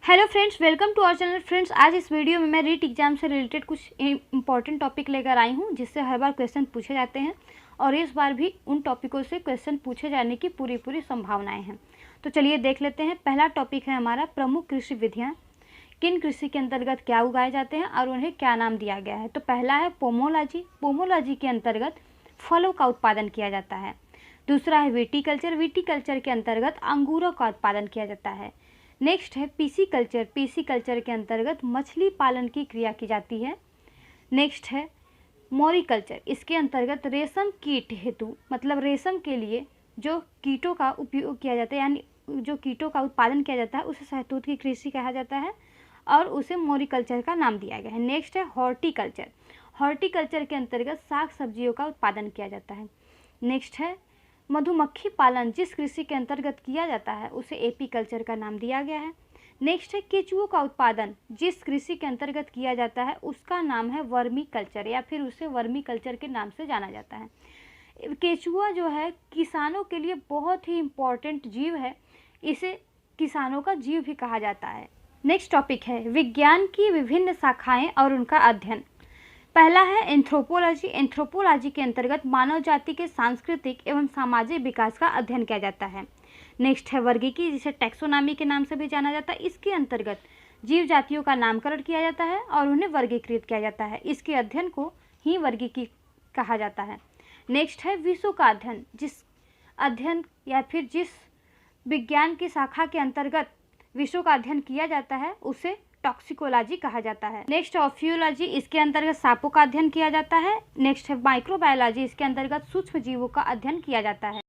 Hello friends, welcome to our channel. Friends, आज इस video में मैं रीट एग्जाम से रिलेटेड कुछ इंपॉर्टेंट टॉपिक लेकर आई हूं, जिससे हर बार क्वेश्चन पूछे जाते हैं और इस बार भी उन टॉपिकों से क्वेश्चन पूछे जाने की पूरी संभावनाएं हैं। तो चलिए देख लेते हैं। पहला टॉपिक है हमारा प्रमुख कृषि विधियाँ। किन कृषि के अंतर्गत क्या उगाए जाते हैं और उन्हें क्या नाम दिया गया है। तो पहला है पोमोलॉजी। पोमोलॉजी के अंतर्गत फलों का उत्पादन किया जाता है। दूसरा है विटीकल्चर। विटीकल्चर के अंतर्गत अंगूरों का उत्पादन किया जाता है। नेक्स्ट है पीसीकल्चर। पीसीकल्चर के अंतर्गत मछली पालन की क्रिया की जाती है। नेक्स्ट है मोरिकल्चर। इसके अंतर्गत रेशम कीट हेतु मतलब रेशम के लिए जो कीटों का उपयोग किया जाता है, यानी जो कीटों का उत्पादन किया जाता है, उसे सहतूत की कृषि कहा जाता है और उसे मोरिकल्चर का नाम दिया गया है। नेक्स्ट है हॉर्टिकल्चर। हॉर्टिकल्चर के अंतर्गत साग सब्जियों का उत्पादन किया जाता है। नेक्स्ट है मधुमक्खी पालन। जिस कृषि के अंतर्गत किया जाता है उसे एपीकल्चर का नाम दिया गया है। नेक्स्ट है केचुओं का उत्पादन। जिस कृषि के अंतर्गत किया जाता है उसका नाम है वर्मी कल्चर या फिर उसे वर्मी कल्चर के नाम से जाना जाता है। केचुआ जो है किसानों के लिए बहुत ही इम्पोर्टेंट जीव है, इसे किसानों का जीव भी कहा जाता है। नेक्स्ट टॉपिक है विज्ञान की विभिन्न शाखाएं और उनका अध्ययन। पहला है एंथ्रोपोलॉजी। एंथ्रोपोलॉजी के अंतर्गत मानव जाति के सांस्कृतिक एवं सामाजिक विकास का अध्ययन किया जाता है। नेक्स्ट है वर्गीकी, जिसे टैक्सोनॉमी के नाम से भी जाना जाता है। इसके अंतर्गत जीव जातियों का नामकरण किया जाता है और उन्हें वर्गीकृत किया जाता है। इसके अध्ययन को ही वर्गीकी कहा जाता है। नेक्स्ट है विश्व का अध्ययन। जिस अध्ययन या फिर जिस विज्ञान की शाखा के अंतर्गत विश्व का अध्ययन किया जाता है उसे टॉक्सिकोलॉजी कहा जाता है। नेक्स्ट है ऑफियोलॉजी। इसके अंतर्गत सांपों का अध्ययन किया जाता है। नेक्स्ट है माइक्रोबायोलॉजी। इसके अंतर्गत सूक्ष्म जीवों का अध्ययन किया जाता है।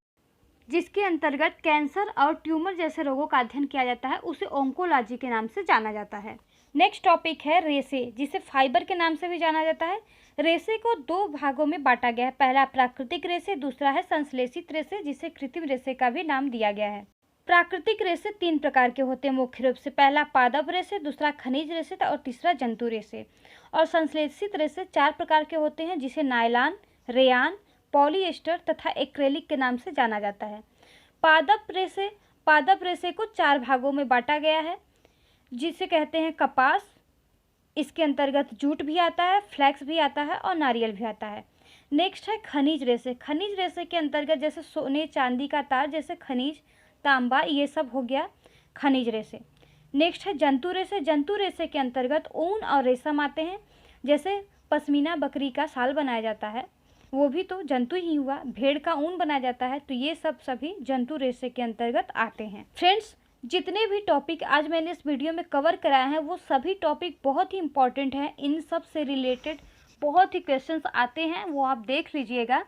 जिसके अंतर्गत कैंसर और ट्यूमर जैसे रोगों का अध्ययन किया जाता है उसे ओंकोलॉजी के नाम से जाना जाता है। नेक्स्ट टॉपिक है रेसे, जिसे फाइबर के नाम से भी जाना जाता है। रेसे को दो भागों में बांटा गया है। पहला प्राकृतिक रेसे, दूसरा है संश्लेषित रेसे, जिसे कृत्रिम रेसे का भी नाम दिया गया है। प्राकृतिक रेसे तीन प्रकार के होते हैं मुख्य रूप से। पहला पादप रेसे, दूसरा खनिज रेसे और तीसरा जंतु रेसे। और संश्लेषित रेसे चार प्रकार के होते हैं, जिसे नायलॉन, रेयान, पॉलिएस्टर तथा एक्रेलिक के नाम से जाना जाता है। पादप रेसे को चार भागों में बांटा गया है, जिसे कहते हैं कपास। इसके अंतर्गत जूट भी आता है, फ्लैक्स भी आता है और नारियल भी आता है। नेक्स्ट है खनिज रेसे। खनिज रेसे के अंतर्गत जैसे सोने चांदी का तार जैसे खनिज, तांबा, ये सब हो गया खनिज रेसे। नेक्स्ट है जंतु रेसे। जंतु रेसे के अंतर्गत ऊन और रेशम आते हैं, जैसे पश्मीना बकरी का शाल बनाया जाता है, वो भी तो जंतु ही हुआ। भेड़ का ऊन बनाया जाता है, तो ये सब सभी जंतु रेसे के अंतर्गत आते हैं। फ्रेंड्स, जितने भी टॉपिक आज मैंने इस वीडियो में कवर कराए हैं वो सभी टॉपिक बहुत ही इंपॉर्टेंट हैं। इन सब से रिलेटेड बहुत ही क्वेश्चंस आते हैं, वो आप देख लीजिएगा।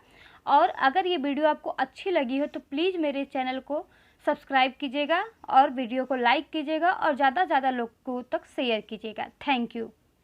और अगर ये वीडियो आपको अच्छी लगी हो तो प्लीज़ मेरे चैनल को सब्सक्राइब कीजिएगा और वीडियो को लाइक कीजिएगा और ज़्यादा से ज़्यादा लोगों तक शेयर कीजिएगा। Thank you.